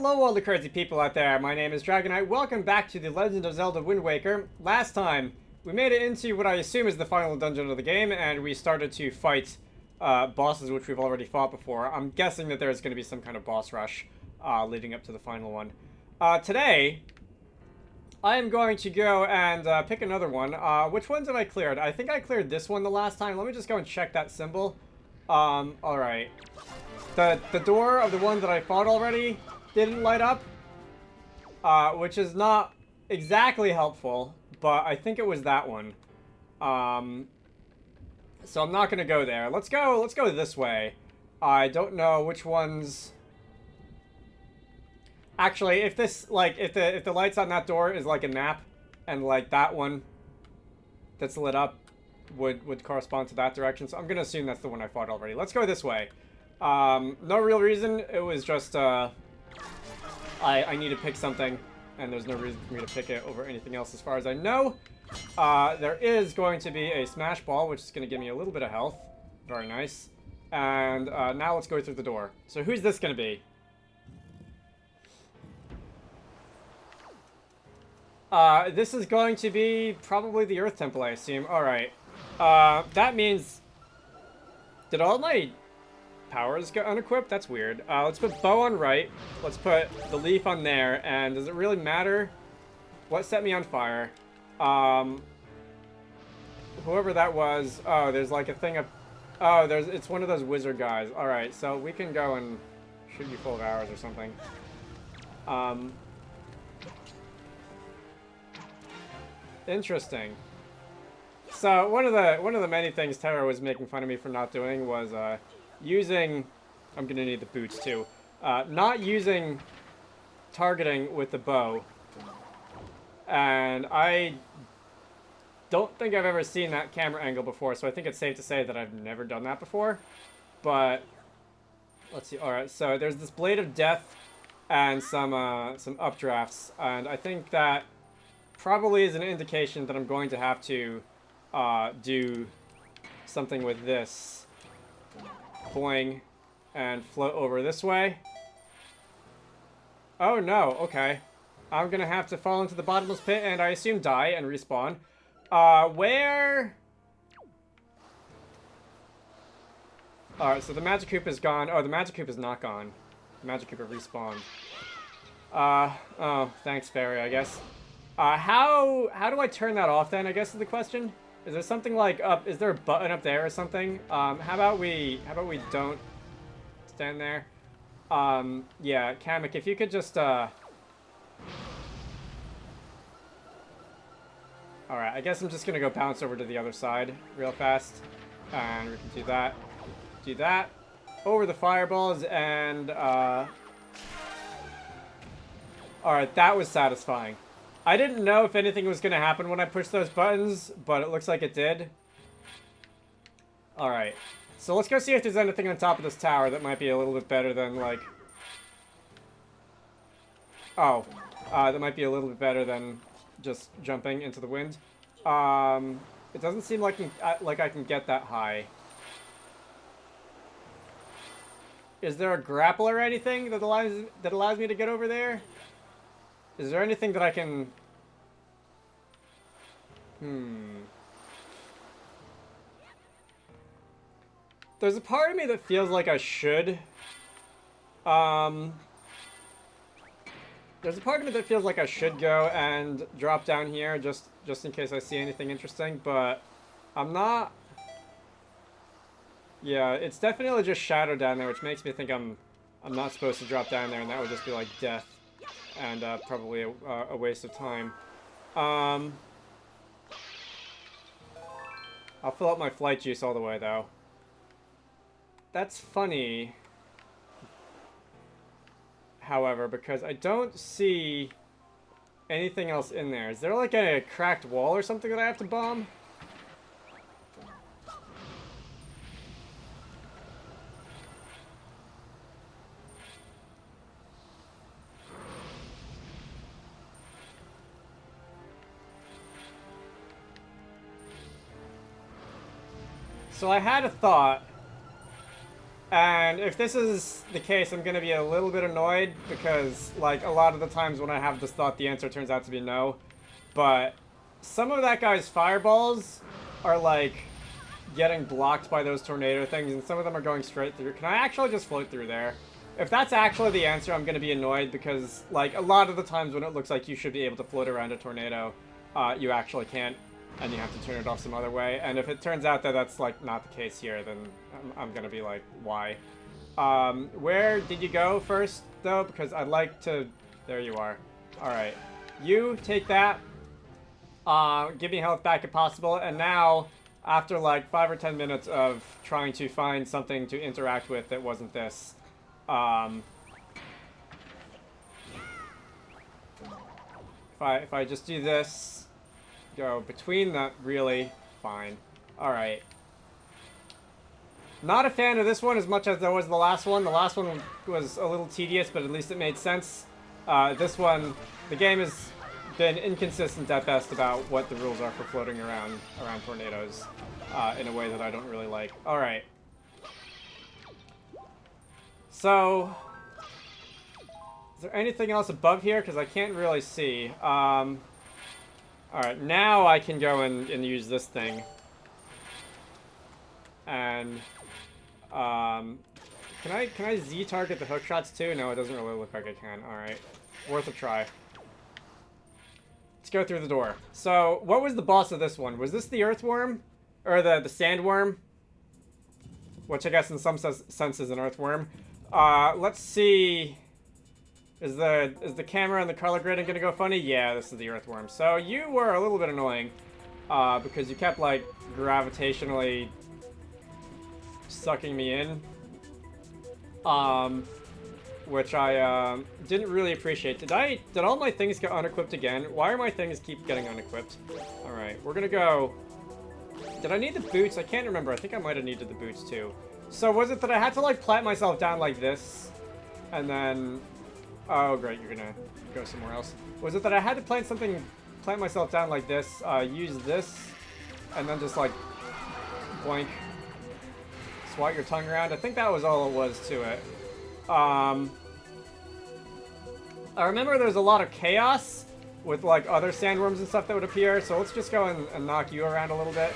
Hello all the crazy people out there, my name is Dragonite. Welcome back to The Legend of Zelda Wind Waker. Last time, we made it into what I assume is the final dungeon of the game, and we started to fight bosses which we've already fought before. I'm guessing that there's going to be some kind of boss rush leading up to the final one. Today, I am going to go and pick another one. Which ones have I cleared? I think I cleared this one the last time. Let me just go and check that symbol. Alright. The door of the one that I fought already didn't light up, which is not exactly helpful, but I think it was that one. So I'm not gonna go there. Let's go this way. I don't know which ones. Actually, if this, like, if the lights on that door is like a map, and like that one that's lit up would correspond to that direction, so I'm gonna assume that's the one I fought already. Let's go this way. No real reason. It was just I need to pick something, and there's no reason for me to pick it over anything else as far as I know. There is going to be a smash ball, which is going to give me a little bit of health. Very nice. And now let's go through the door. So who's this going to be? This is going to be probably the Earth Temple, I assume. Alright. That means... Did all my powers get unequipped? That's weird. Let's put bow on right. Let's put the leaf on there. And does it really matter what set me on fire? Whoever that was. Oh, there's like a thing of... Oh, it's one of those wizard guys. Alright, so we can go and shoot you full of arrows or something. Interesting. So one of the many things Tara was making fun of me for not doing was using, I'm gonna need the boots too, not using targeting with the bow. And I don't think I've ever seen that camera angle before, so I think it's safe to say that I've never done that before. But let's see. All right, so there's this blade of death and some updrafts, and I think that probably is an indication that I'm going to have to do something with this. Boing, and float over this way. Oh no, okay. I'm gonna have to fall into the bottomless pit and I assume die and respawn. Where? Alright, so the magic hoop is gone. Oh, the magic hoop is not gone. The magic hoop respawned. Oh, thanks, fairy, I guess. How do I turn that off then, I guess is the question? Is there something like up? Is there a button up there or something? How about we don't stand there? Yeah, Kamex, if you could just Alright, I guess I'm just gonna go bounce over to the other side real fast. And we can do that. Do that. Over the fireballs and Alright, that was satisfying. I didn't know if anything was going to happen when I pushed those buttons, but it looks like it did. Alright. So let's go see if there's anything on top of this tower that might be a little bit better than, like... Oh. That might be a little bit better than just jumping into the wind. It doesn't seem like I can get that high. Is there a grapple or anything that allows me to get over there? Is there anything that I can... There's a part of me that feels like I should. There's a part of me that feels like I should go and drop down here just in case I see anything interesting, but I'm not... Yeah, it's definitely just shadow down there, which makes me think I'm not supposed to drop down there, and that would just be like death. And probably a waste of time. I'll fill up my flight juice all the way, though. That's funny. However, because I don't see anything else in there. Is there like a cracked wall or something that I have to bomb? So I had a thought And if this is the case, I'm going to be a little bit annoyed because, like, a lot of the times when I have this thought, the answer turns out to be no. But some of that guy's fireballs are, like, getting blocked by those tornado things, and some of them are going straight through. Can I actually just float through there? If that's actually the answer, I'm going to be annoyed because, like, a lot of the times when it looks like you should be able to float around a tornado, you actually can't, and you have to turn it off some other way. And if it turns out that that's, like, not the case here, then I'm going to be like, why? Where did you go first, though? Because I'd like to... There you are. Alright. You take that. Give me health back if possible. And now, after, like, 5 or 10 minutes of trying to find something to interact with that wasn't this... If I just do this, go between that, really, fine. Alright. Not a fan of this one as much as I was the last one. The last one was a little tedious, but at least it made sense. This one, the game has been inconsistent at best about what the rules are for floating around tornadoes in a way that I don't really like. Alright. So, is there anything else above here? Because I can't really see. Alright, now I can go and use this thing. And, can I Z-target the hook shots too? No, it doesn't really look like I can. Alright, worth a try. Let's go through the door. So, what was the boss of this one? Was this the earthworm? Or the sandworm? Which I guess in some sense is an earthworm. Let's see. Is the camera and the color grading gonna go funny? Yeah, this is the earthworm. So you were a little bit annoying, because you kept, like, gravitationally sucking me in. Which I, didn't really appreciate. Did all my things get unequipped again? Why are my things keep getting unequipped? Alright, we're gonna go... Did I need the boots? I can't remember. I think I might have needed the boots too. So was it that I had to, like, plant myself down like this? And then... Oh, great, you're gonna go somewhere else. Was it that I had to plant myself down like this, use this, and then just, like, boink, swat your tongue around? I think that was all it was to it. I remember there's a lot of chaos with, like, other sandworms and stuff that would appear, so let's just go and knock you around a little bit.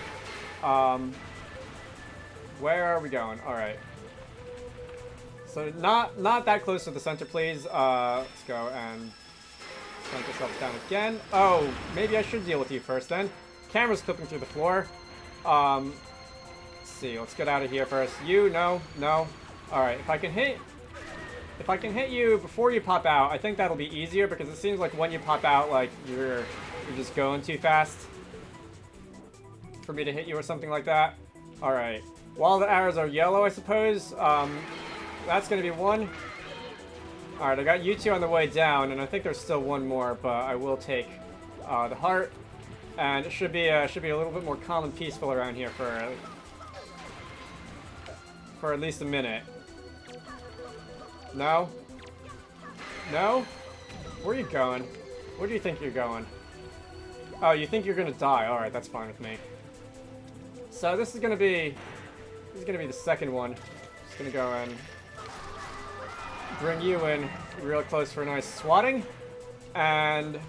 Where are we going? Alright. So not that close to the center, please. Let's go and plant ourselves down again. Oh, maybe I should deal with you first then. Camera's clipping through the floor. Let's see. Let's get out of here first. You, no. Alright, if I can hit you before you pop out, I think that'll be easier because it seems like when you pop out, like, you're just going too fast for me to hit you or something like that. Alright. While the arrows are yellow, I suppose, that's gonna be one. Alright, I got you two on the way down, and I think there's still one more, but I will take the heart. And it should be a little bit more calm and peaceful around here for at least a minute. No? No? Where are you going? Where do you think you're going? Oh, you think you're gonna die. Alright, that's fine with me. So this is gonna be the second one. Just gonna go and bring you in real close for a nice swatting. And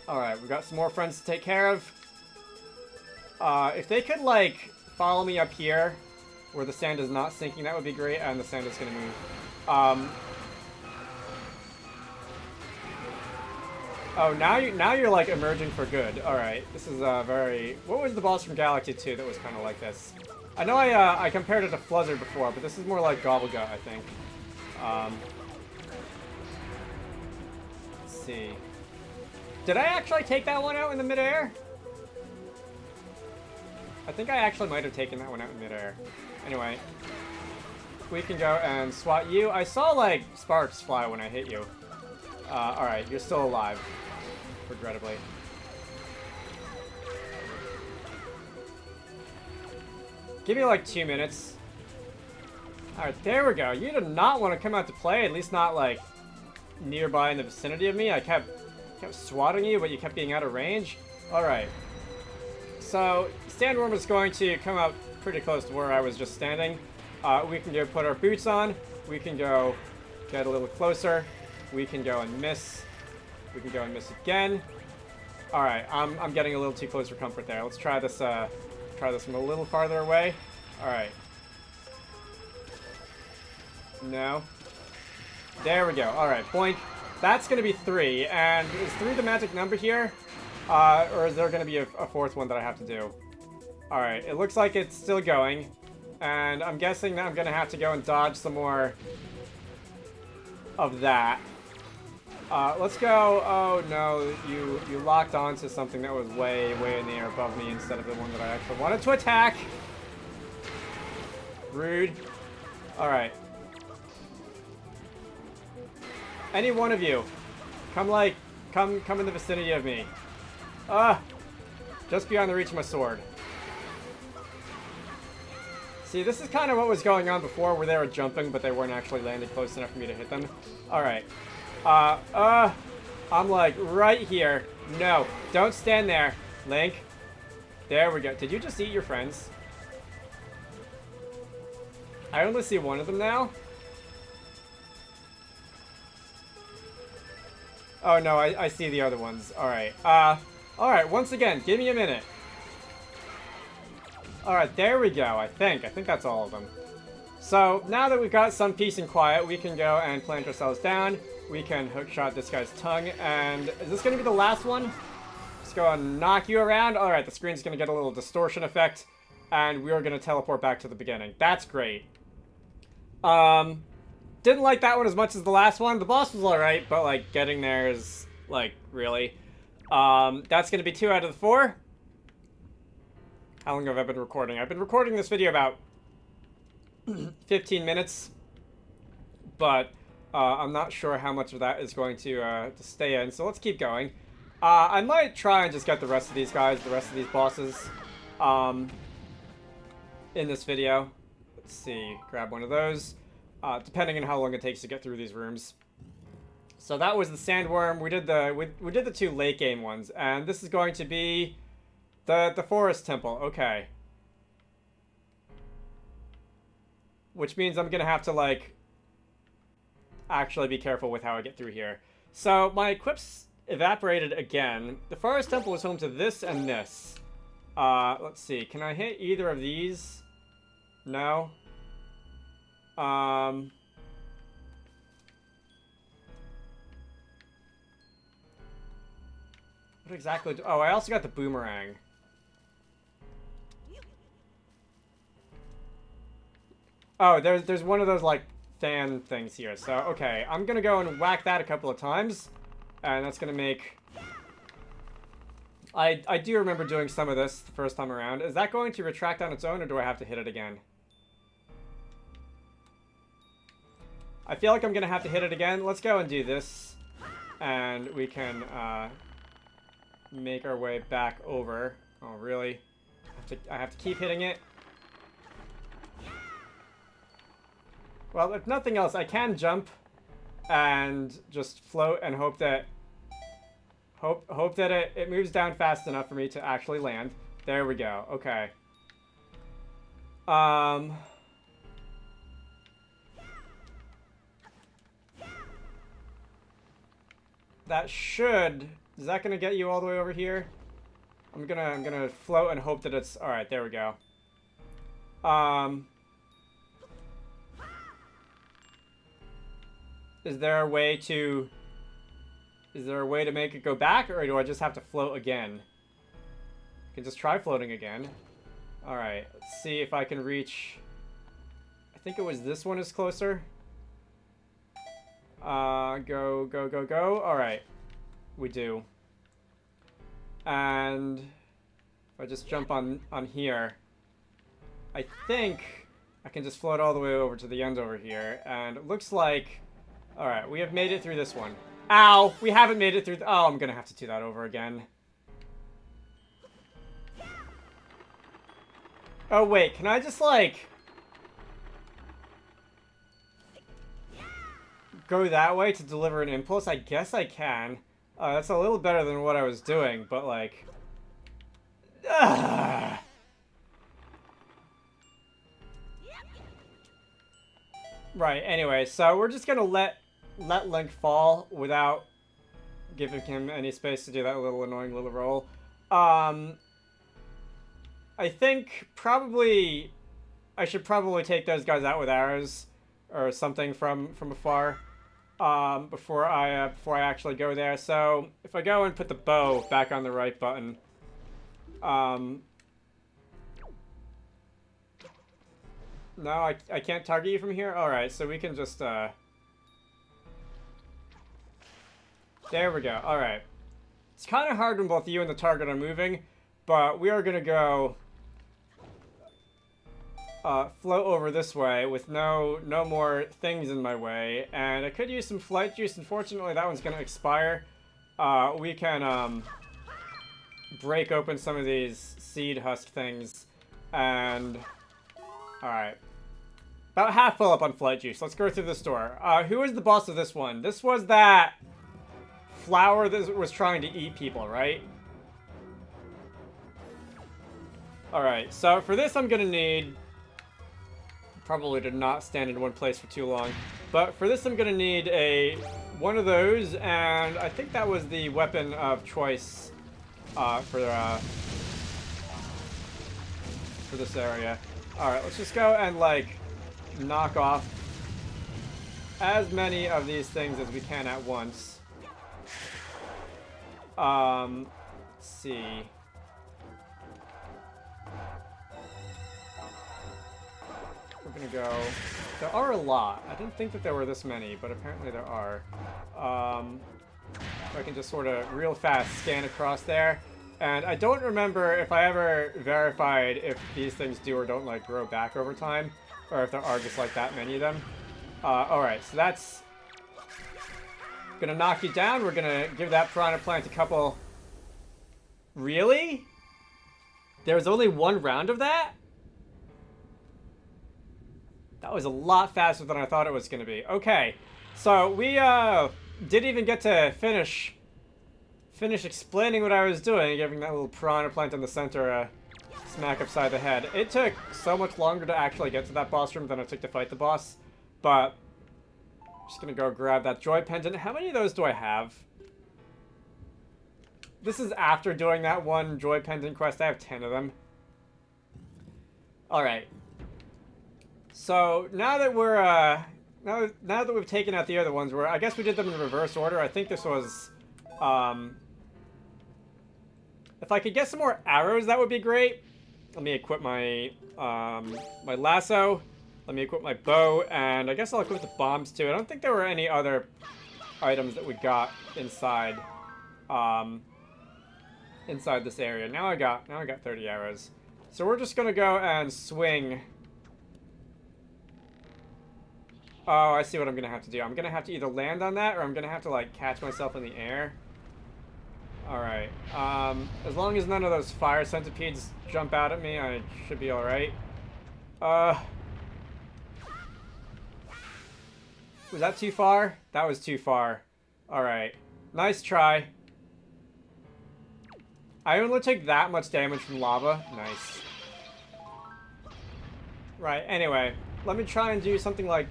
alright, we've got some more friends to take care of. If they could, like, follow me up here where the sand is not sinking, that would be great. And the sand is gonna move. Oh, now you're, like, emerging for good. Alright, this is very... What was the boss from Galaxy 2 that was kind of like this? I know I compared it to Fluzzard before, but this is more like Gobblegut, I think. Let's see. Did I actually take that one out in the midair? I think I actually might have taken that one out in midair. Anyway. We can go and swat you. I saw, like, sparks fly when I hit you. Alright, you're still alive. Regrettably. Give me, like, 2 minutes. Alright, there we go. You did not want to come out to play, at least not, like, nearby in the vicinity of me. I kept swatting you, but you kept being out of range. Alright. So, Sandworm is going to come out pretty close to where I was just standing. We can go put our boots on. We can go get a little closer. We can go and miss. We can go and miss again. All right, I'm getting a little too close for comfort there. Let's try this. Try this from a little farther away. All right. No. There we go. All right, boink. That's going to be 3. And is 3 the magic number here? Or is there going to be a 4th one that I have to do? All right, it looks like it's still going. And I'm guessing that I'm going to have to go and dodge some more of that. Let's go. Oh, no. You locked onto something that was way, way in the air above me instead of the one that I actually wanted to attack. Rude. All right. Any one of you, come in the vicinity of me. Just beyond the reach of my sword. See, this is kind of what was going on before, where they were jumping, but they weren't actually landing close enough for me to hit them. All right. I'm like right here. No, don't stand there, Link. There we go. Did you just eat your friends? I only see one of them now. Oh, no, I see the other ones. Alright. Alright, once again, give me a minute. Alright, there we go, I think. I think that's all of them. So, now that we've got some peace and quiet, we can go and plant ourselves down. We can hookshot this guy's tongue. And is this going to be the last one? Let's go and knock you around. Alright, the screen's going to get a little distortion effect. And we're going to teleport back to the beginning. That's great. Didn't like that one as much as the last one. The boss was alright, but, like, getting there is, like, really. That's going to be 2 out of the 4. How long have I been recording? I've been recording this video about 15 minutes. But, I'm not sure how much of that is going to stay in. So let's keep going. I might try and just get the rest of these guys, the rest of these bosses, in this video. Let's see. Grab one of those. Depending on how long it takes to get through these rooms. So that was the sandworm. We did the 2 late game ones, and this is going to be the forest temple. Okay. Which means I'm gonna have to like actually be careful with how I get through here. So my equips evaporated again. The forest temple is home to this and this. Let's see. Can I hit either of these? No. What exactly do... Oh, I also got the boomerang. Oh, there's one of those, like, fan things here. So, okay. I'm gonna go and whack that a couple of times. And that's gonna make... I do remember doing some of this the first time around. Is that going to retract on its own, or do I have to hit it again? I feel like I'm going to have to hit it again. Let's go and do this. And we can make our way back over. Oh, really? I have to keep hitting it. Well, if nothing else, I can jump and just float and hope that it moves down fast enough for me to actually land. There we go. Okay. That should... Is that gonna get you all the way over here? I'm gonna float and hope that it's... Alright, there we go. Is there a way to... Is there a way to make it go back, or do I just have to float again? I can just try floating again. Alright, let's see if I can reach... I think it was this one is closer. Go, go, go, go. Alright. We do. And... if I just jump on here... I think I can just float all the way over to the end over here. And it looks like... Alright, we have made it through this one. Ow! We haven't made it through... Oh, I'm gonna have to do that over again. Oh, wait. Can I just, like... go that way to deliver an impulse? I guess I can. That's a little better than what I was doing, but, like... Right, anyway, so we're just gonna let Link fall without giving him any space to do that little annoying little roll. I think probably I should probably take those guys out with arrows or something from afar before I actually go there. So if I go and put the bow back on the right button, no, I can't target you from here. All right, so we can just there we go. All right, it's kind of hard when both you and the target are moving, but we are gonna go. Float over this way with no more things in my way, and I could use some flight juice. Unfortunately, that one's gonna expire. We can break open some of these seed husk things, and all right, about half full up on flight juice. Let's go through this door. Who is the boss of this one? This was that flower that was trying to eat people, right? All right, so for this, I'm gonna need. Probably did not stand in one place for too long. But for this, I'm going to need one of those, and I think that was the weapon of choice for this area. Alright, let's just go and, like, knock off as many of these things as we can at once. Let's see. We're gonna go. There are a lot. I didn't think that there were this many, but apparently there are. I can just sort of real fast scan across there. And I don't remember if I ever verified if these things do or don't like grow back over time, or if there are just like that many of them. Alright, so that's gonna knock you down. We're gonna give that piranha plant a couple. Really? There's only one round of that? That was a lot faster than I thought it was going to be. Okay, so we didn't even get to finish explaining what I was doing, giving that little piranha plant in the center a smack upside the head. It took so much longer to actually get to that boss room than it took to fight the boss, but I'm just going to go grab that joy pendant. How many of those do I have? This is after doing that one joy pendant quest. I have 10 of them. Alright. So now that we're now that we've taken out the other ones, I guess we did them in reverse order. I think this was if I could get some more arrows, that would be great. Let me equip my my lasso. Let me equip my bow, and I guess I'll equip the bombs too. I don't think there were any other items that we got inside inside this area. Now I got 30 arrows. So we're just gonna go and swing. Oh, I see what I'm gonna have to do. I'm gonna have to either land on that, or I'm gonna have to, like, catch myself in the air. Alright. As long as none of those fire centipedes jump out at me, I should be alright. Was that too far? That was too far. Alright. Nice try. I only took that much damage from lava. Nice. Right, anyway. Let me try and do something like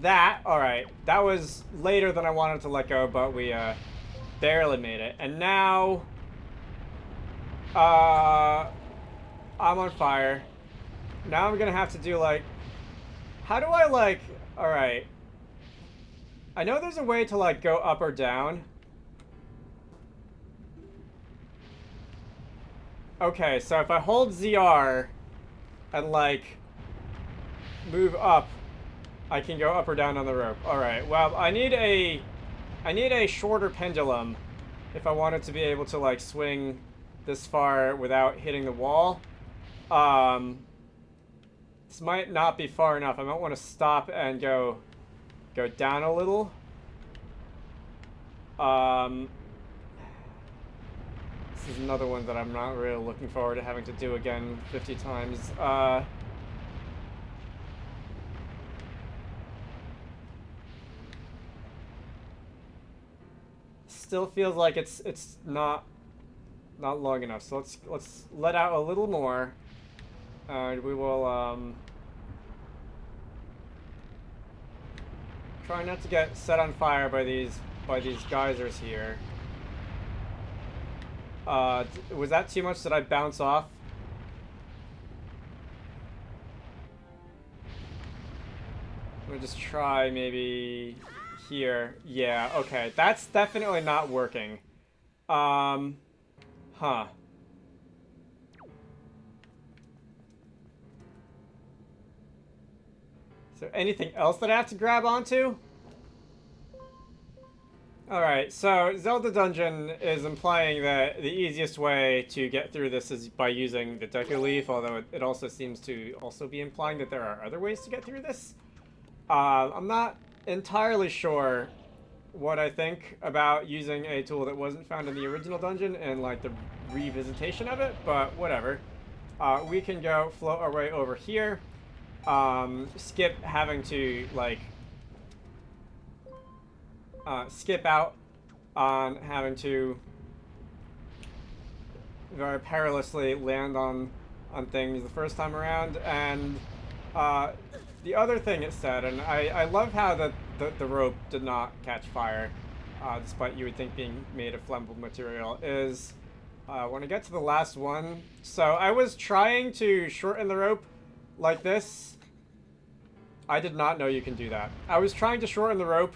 that. Alright, that was later than I wanted to let go, but we barely made it. And now I'm on fire. Now I'm gonna have to do, like, how do I, like, alright, I know there's a way to, like, go up or down. Okay, so if I hold ZR and, like, move up, I can go up or down on the rope. Alright, well, I need a shorter pendulum if I wanted to be able to, like, swing this far without hitting the wall. This might not be far enough. I might want to stop and go down a little. This is another one that I'm not really looking forward to having to do again 50 times. Still feels like it's not long enough. So let's let out a little more, and we will try not to get set on fire by these geysers here. Was that too much? Did I bounce off? Let me just try maybe here. Yeah, okay. That's definitely not working. Huh. Is there anything else that I have to grab onto? Alright, so Zelda Dungeon is implying that the easiest way to get through this is by using the Deku Leaf, although it also seems to also be implying that there are other ways to get through this. I'm not entirely sure what I think about using a tool that wasn't found in the original dungeon and like the revisitation of it, but whatever. We can go float our way over here. Skip having to like skip out on having to very perilously land on things the first time around, and the other thing it said, and I love how the rope did not catch fire, despite you would think being made of flammable material, is when I get to the last one. So I was trying to shorten the rope like this. I did not know you can do that. I was trying to shorten the rope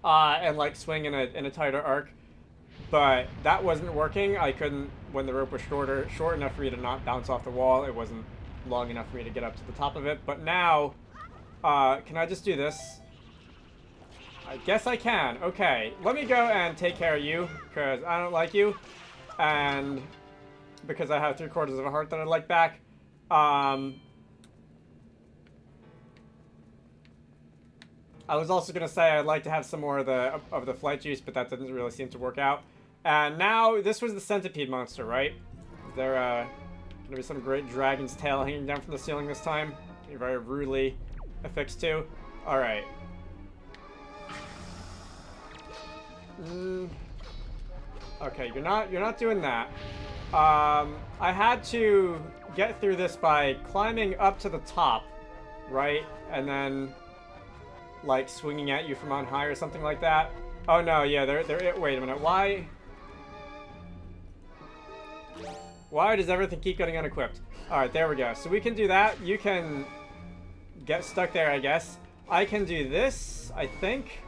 and like swing in a tighter arc, but that wasn't working. I couldn't, when the rope was short enough for me to not bounce off the wall. It wasn't long enough for me to get up to the top of it. But now, can I just do this? I guess I can. Okay, let me go and take care of you, because I don't like you, and because I have 3/4 of a heart that I'd like back. I was also gonna say I'd like to have some more of the flight juice, but that didn't really seem to work out. And now this was the centipede monster, right? Is there gonna be some great dragon's tail hanging down from the ceiling this time? You're very rudely affixed to. All right. Okay, you're not doing that. I had to get through this by climbing up to the top, right? And then like swinging at you from on high or something like that. Oh no, yeah, wait a minute, why does everything keep getting unequipped? Alright, there we go. So we can do that. You can get stuck there, I guess. I can do this, I think.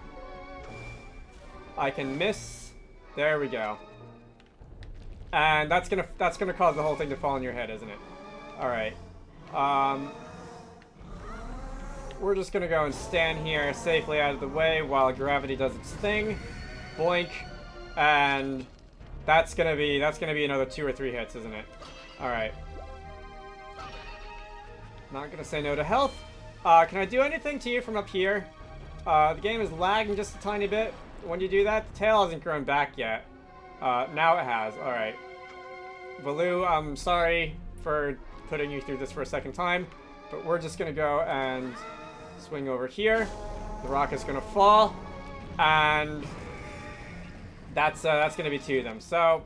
I can miss. There we go. And that's gonna cause the whole thing to fall on your head, isn't it? Alright. We're just gonna go and stand here safely out of the way while gravity does its thing. Boink. And that's gonna be another 2 or 3 hits, isn't it? Alright. Not gonna say no to health. Can I do anything to you from up here? The game is lagging just a tiny bit. When you do that, the tail hasn't grown back yet. Now it has. Alright. Valoo, I'm sorry for putting you through this for a second time, but we're just gonna go and swing over here. The rock is gonna fall, and that's gonna be 2 of them. So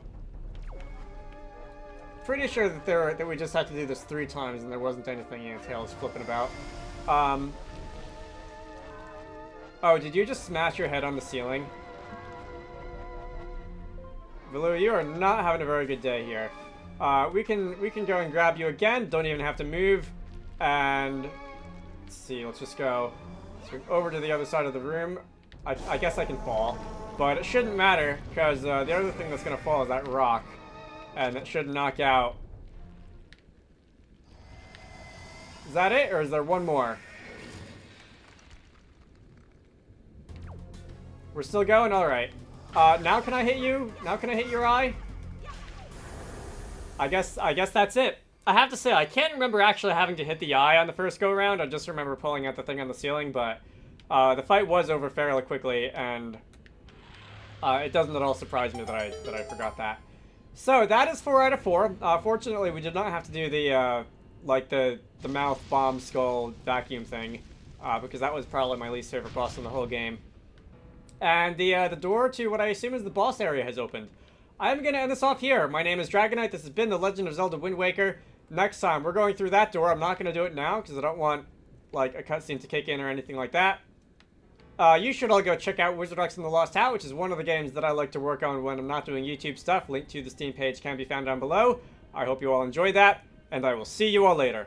pretty sure that we just had to do this 3 times, and there wasn't anything in tails flipping about. Oh, did you just smash your head on the ceiling? Valoo, you are not having a very good day here. We can go and grab you again. Don't even have to move. And let's see. Let's just go swing over to the other side of the room. I guess I can fall, but it shouldn't matter because the other thing that's gonna fall is that rock, and it should knock out. Is that it, or is there one more? We're still going? Alright. Now can I hit you? Now can I hit your eye? I guess that's it. I have to say, I can't remember actually having to hit the eye on the first go-around. I just remember pulling out the thing on the ceiling, but the fight was over fairly quickly, and it doesn't at all surprise me that I forgot that. So, that is 4 out of 4. Fortunately, we did not have to do the, like, the mouth bomb skull vacuum thing, because that was probably my least favorite boss in the whole game. And the door to what I assume is the boss area has opened. I'm going to end this off here. My name is Dragonite. This has been The Legend of Zelda Wind Waker. Next time, we're going through that door. I'm not going to do it now because I don't want, like, a cutscene to kick in or anything like that. You should all go check out Wizarducks and the Lost Hat, which is one of the games that I like to work on when I'm not doing YouTube stuff. Link to the Steam page can be found down below. I hope you all enjoyed that, and I will see you all later.